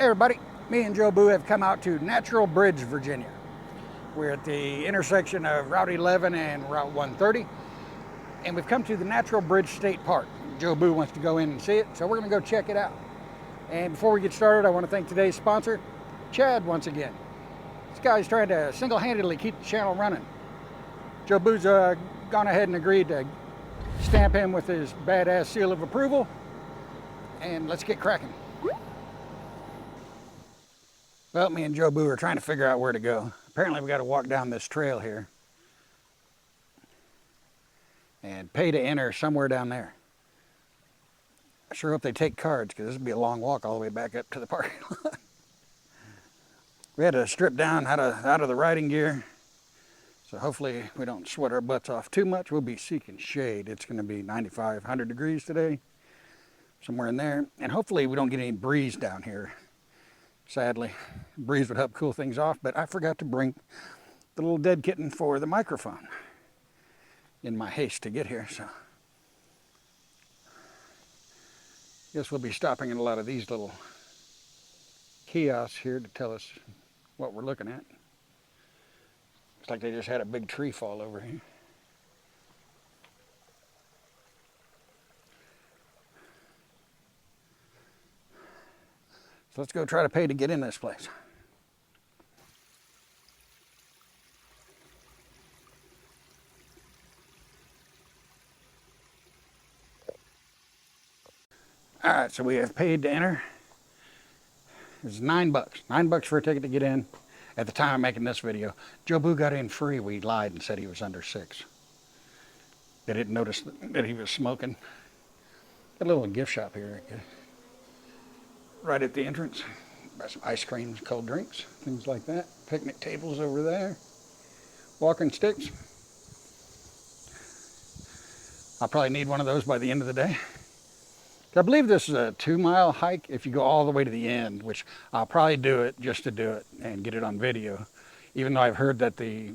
everybody, me and Jobu have come out to Natural Bridge, Virginia. We're at the intersection of Route 11 and Route 130, and we've come to the Natural Bridge State Park. Jobu wants to go in and see it, so we're gonna go check it out. And before we get started, I want to thank today's sponsor, Chad, once again. This guy's trying to single-handedly keep the channel running. Jobu's gone ahead and agreed to stamp him with his badass seal of approval, and let's get cracking. Well, me and Jobu are trying to figure out where to go. Apparently we got to walk down this trail here and pay to enter somewhere down there. I sure hope they take cards, because this would be a long walk all the way back up to the parking lot. We had to strip down out of the riding gear, so hopefully we don't sweat our butts off too much. We'll be seeking shade. It's going to be 95, 100 degrees today, somewhere in there. And hopefully we don't get any breeze down here. Sadly, breeze would help cool things off, but I forgot to bring the little dead kitten for the microphone in my haste to get here, so guess we'll be stopping at a lot of these little kiosks here to tell us what we're looking at. Looks like they just had a big tree fall over here. So let's go try to pay to get in this place. All right, so we have paid to enter. It's $9. $9 for a ticket to get in. At the time of making this video, Jobu got in free. We lied and said he was under 6. They didn't notice that he was smoking. Got a little gift shop here, right at the entrance. Got some ice creams, cold drinks, things like that. Picnic tables over there. Walking sticks. I'll probably need one of those by the end of the day. I believe this is a 2-mile hike if you go all the way to the end, which I'll probably do it just to do it and get it on video. Even though I've heard that the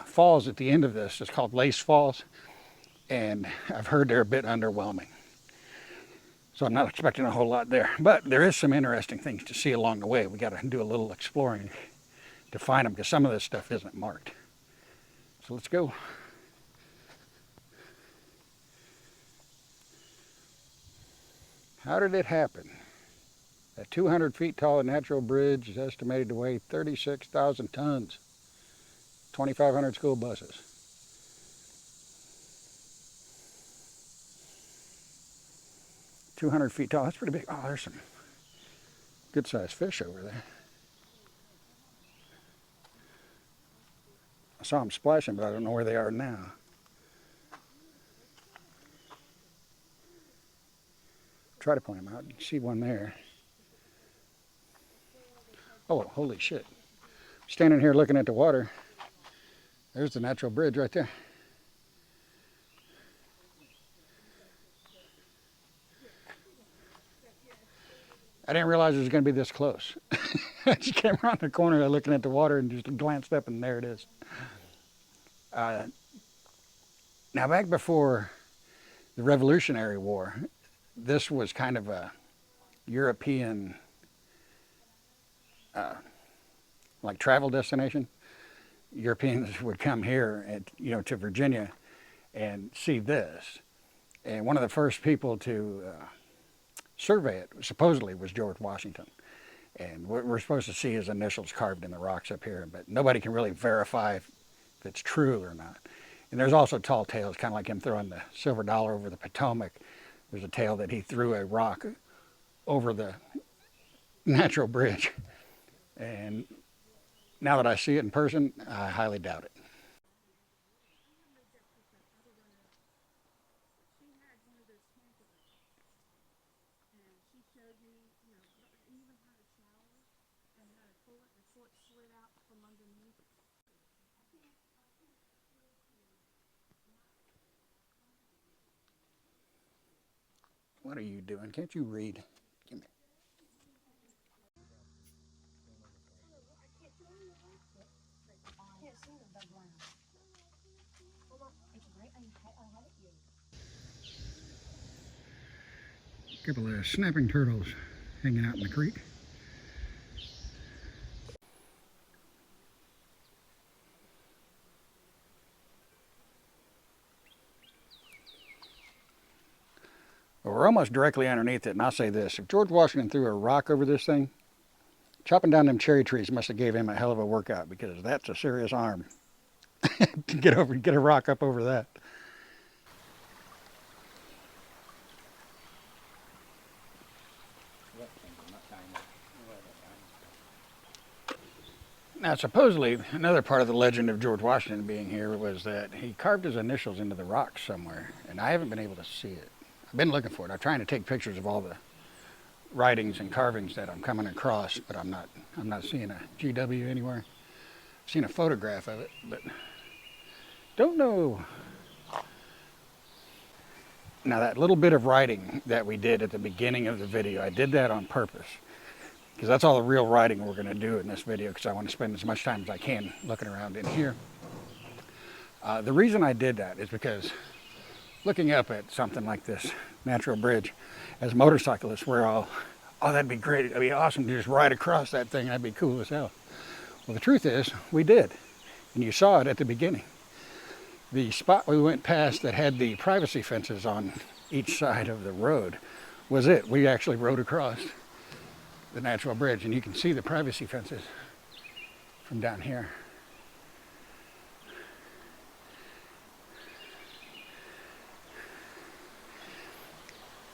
falls at the end of this is called Lace Falls, and I've heard they're a bit underwhelming. So I'm not expecting a whole lot there. But there is some interesting things to see along the way. We got to do a little exploring to find them, because some of this stuff isn't marked. So let's go. How did it happen? A 200 feet tall natural bridge is estimated to weigh 36,000 tons, 2,500 school buses. "200 feet tall, that's pretty big. Oh, there's some good sized fish over there. I saw them splashing, but I don't know where they are now. Try to point them out. You can see one there. Oh, holy shit. Standing here looking at the water. There's the natural bridge right there. I didn't realize it was going to be this close. I just came around the corner looking at the water and just glanced up, and there it is. Now, back before the Revolutionary War, this was kind of a European like travel destination. Europeans would come here and to Virginia and see this. And one of the first people to survey it supposedly was George Washington. And we're supposed to see his initials carved in the rocks up here, but nobody can really verify if it's true or not. And there's also tall tales, kind of like him throwing the silver dollar over the Potomac. There's a tale that he threw a rock over the natural bridge. And now that I see it in person, I highly doubt it. What are you doing? Can't you read? Give me. A couple of snapping turtles hanging out in the creek. Well, we're almost directly underneath it, and I'll say this. If George Washington threw a rock over this thing, chopping down them cherry trees must have gave him a hell of a workout, because that's a serious arm to get a rock up over that. Now, supposedly, another part of the legend of George Washington being here was that he carved his initials into the rock somewhere, and I haven't been able to see it. I've been looking for it. I'm trying to take pictures of all the writings and carvings that I'm coming across, but I'm not seeing a GW anywhere. I've seen a photograph of it, but don't know. Now, that little bit of writing that we did at the beginning of the video, I did that on purpose, because that's all the real writing we're going to do in this video, because I want to spend as much time as I can looking around in here. The reason I did that is because looking up at something like this natural bridge, as motorcyclists, we're all, oh, that'd be great, it'd be awesome to just ride across that thing, that'd be cool as hell. Well, the truth is, we did, and you saw it at the beginning. The spot we went past that had the privacy fences on each side of the road was it. We actually rode across the natural bridge, and you can see the privacy fences from down here.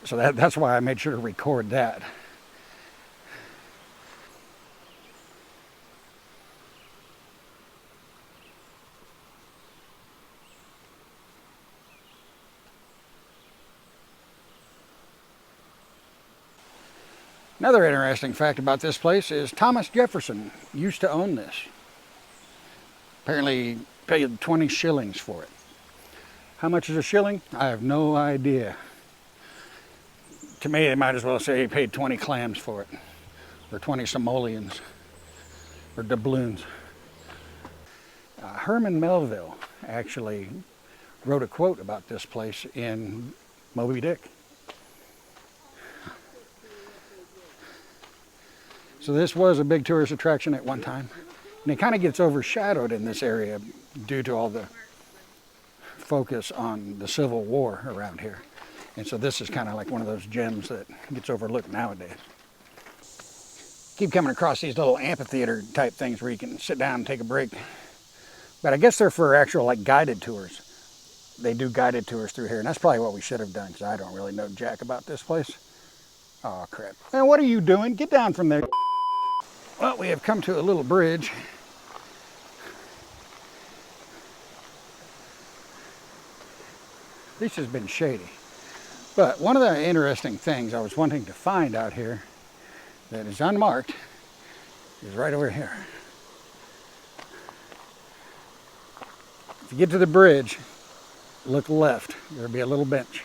So that's why I made sure to record that. Another interesting fact about this place is Thomas Jefferson used to own this. Apparently paid 20 shillings for it. How much is a shilling? I have no idea. To me, they might as well say he paid 20 clams for it, or 20 simoleons, or doubloons. Herman Melville actually wrote a quote about this place in Moby Dick. So this was a big tourist attraction at one time, and it kind of gets overshadowed in this area due to all the focus on the Civil War around here. And so this is kind of like one of those gems that gets overlooked nowadays. Keep coming across these little amphitheater type things where you can sit down and take a break. But I guess they're for actual like guided tours. They do guided tours through here, and that's probably what we should have done, because I don't really know jack about this place. Oh crap. Man, what are you doing? Get down from there. Well, we have come to a little bridge. This has been shady. But one of the interesting things I was wanting to find out here that is unmarked is right over here. If you get to the bridge, look left. There'll be a little bench.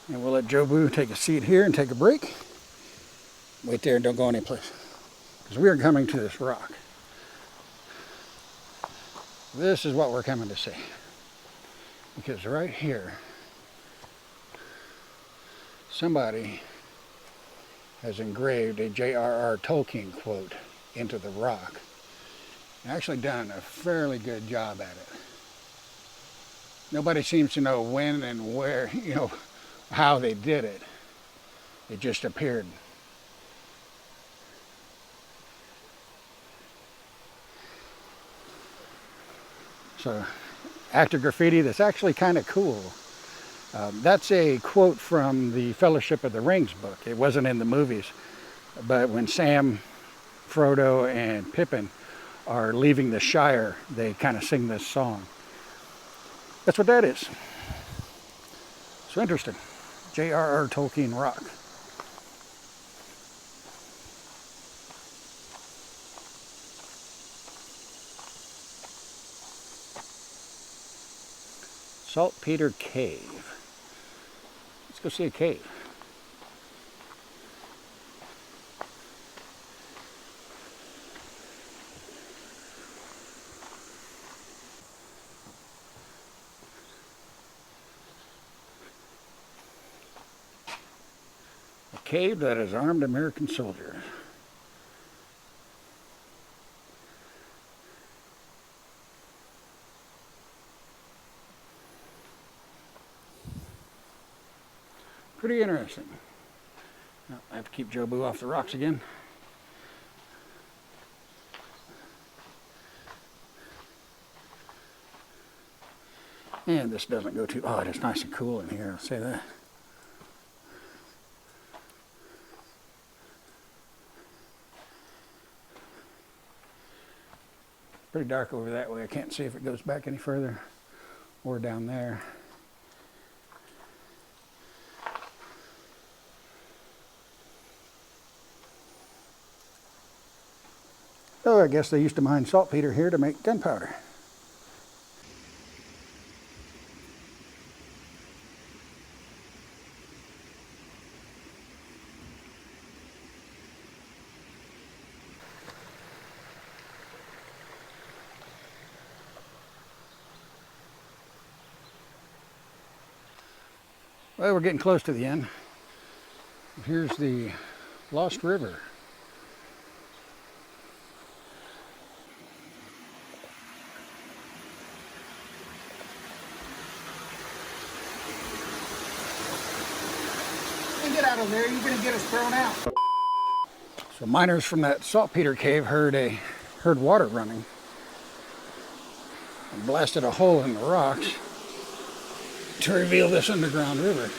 And we'll let Jobu take a seat here and take a break. Wait there and don't go anyplace, because we are coming to this rock. This is what we're coming to see. Because right here, somebody has engraved a J.R.R. Tolkien quote into the rock. And actually done a fairly good job at it. Nobody seems to know when and where, how they did it. It just appeared. So, actor graffiti that's actually kind of cool. That's a quote from the Fellowship of the Rings book. It wasn't in the movies, but when Sam, Frodo, and Pippin are leaving the Shire, they kind of sing this song. That's what that is. So interesting. J.R.R. Tolkien rock. Saltpeter Cave. Let's go see a cave. A cave that has armed American soldiers. pretty interesting. Now, I have to keep Jobu off the rocks again. And this doesn't go too, oh, it's nice and cool in here, I'll say that. Pretty dark over that way. I can't see if it goes back any further or down there. Oh, I guess they used to mine saltpeter here to make gunpowder. Well, we're getting close to the end. Here's the Lost River. Get out of there, you're gonna get us thrown out. So miners from that saltpeter cave heard water running and blasted a hole in the rocks to reveal this underground river.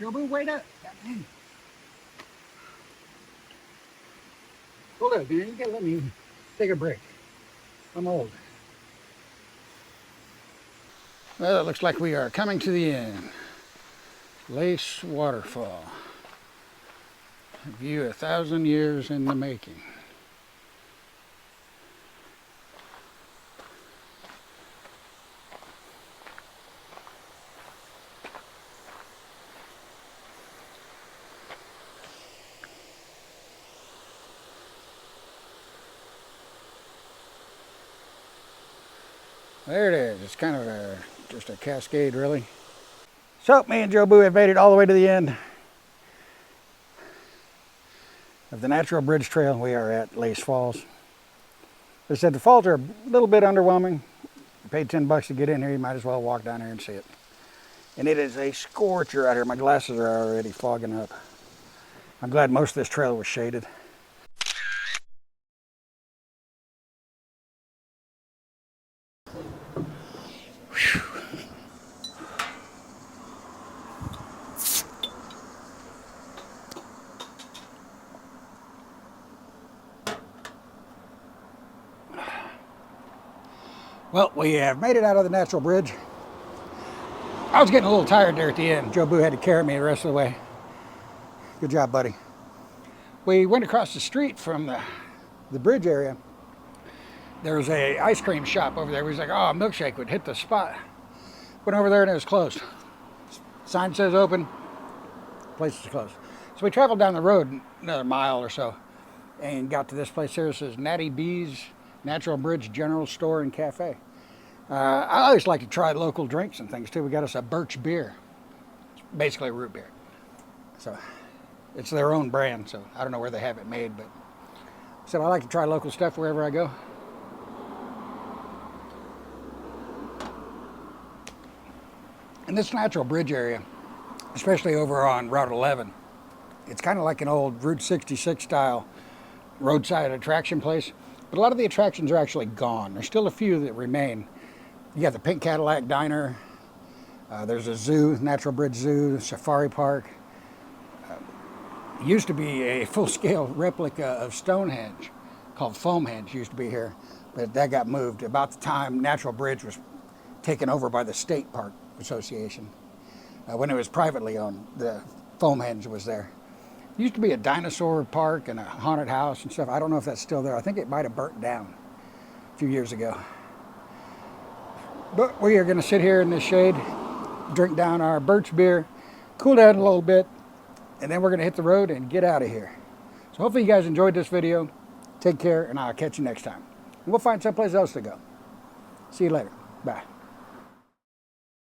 Jobu, wait up. Hold up, man. You gotta let me take a break. I'm old. Well, it looks like we are coming to the end. Lace Waterfall. A view 1,000 years in the making. There it is. It's kind of just a cascade, really. So, me and Jobu have made it all the way to the end of the Natural Bridge Trail. We are at Lace Falls. They said the falls are a little bit underwhelming. You paid $10 to get in here, you might as well walk down here and see it. And it is a scorcher out here. My glasses are already fogging up. I'm glad most of this trail was shaded. Well, we have made it out of the Natural Bridge. I was getting a little tired there at the end. Jobu had to carry me the rest of the way. Good job, buddy. We went across the street from the bridge area. There was a ice cream shop over there. We was like, oh, a milkshake would hit the spot. Went over there and it was closed. Sign says open, place is closed. So we traveled down the road another mile or so and got to this place here. It says Natty B's Natural Bridge General Store and Cafe. I always like to try local drinks and things too. We got us a birch beer. It's basically a root beer. So it's their own brand, so I don't know where they have it made, but so I like to try local stuff wherever I go. And this Natural Bridge area, especially over on Route 11, it's kind of like an old Route 66 style roadside attraction place. But a lot of the attractions are actually gone. There's still a few that remain. You got the Pink Cadillac Diner. There's a zoo, Natural Bridge Zoo, Safari Park. Used to be a full-scale replica of Stonehenge called Foamhenge used to be here, but that got moved about the time Natural Bridge was taken over by the State Park Association. When it was privately owned, the Foamhenge was there. Used to be a dinosaur park and a haunted house and stuff. I don't know if that's still there. I think it might have burnt down a few years ago. But we are going to sit here in the shade, drink down our birch beer, cool down a little bit, and then we're going to hit the road and get out of here. So hopefully you guys enjoyed this video. Take care, and I'll catch you next time. And we'll find someplace else to go. See you later. Bye.